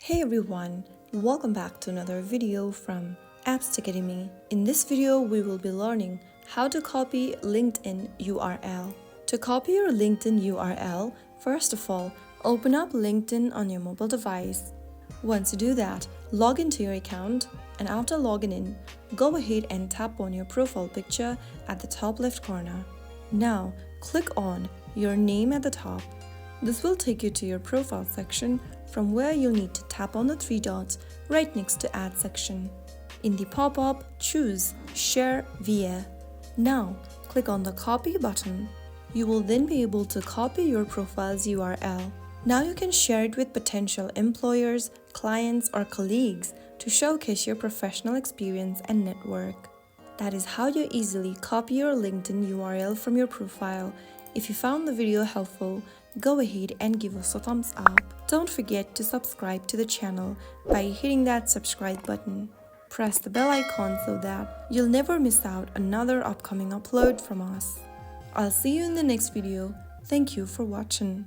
Hey everyone, welcome back to another video from Apps Academy. In this video, we will be learning how to copy LinkedIn URL. To copy your LinkedIn URL, first of all, open up LinkedIn on your mobile device. Once you do that, log into your account, and after logging in, go ahead and tap on your profile picture at the top left corner. Now, click on your name at the top. This will take you to your profile section, from where you'll need to tap on the three dots right next to Add section. In the pop-up, choose Share Via. Now, click on the Copy button. You will then be able to copy your profile's URL. Now you can share it with potential employers, clients, or colleagues to showcase your professional experience and network. That is how you easily copy your LinkedIn URL from your profile. If you found the video helpful, go ahead and give us a thumbs up. Don't forget to subscribe to the channel by hitting that subscribe button. Press the bell icon so that you'll never miss out another upcoming upload from us. I'll see you in the next video. Thank you for watching.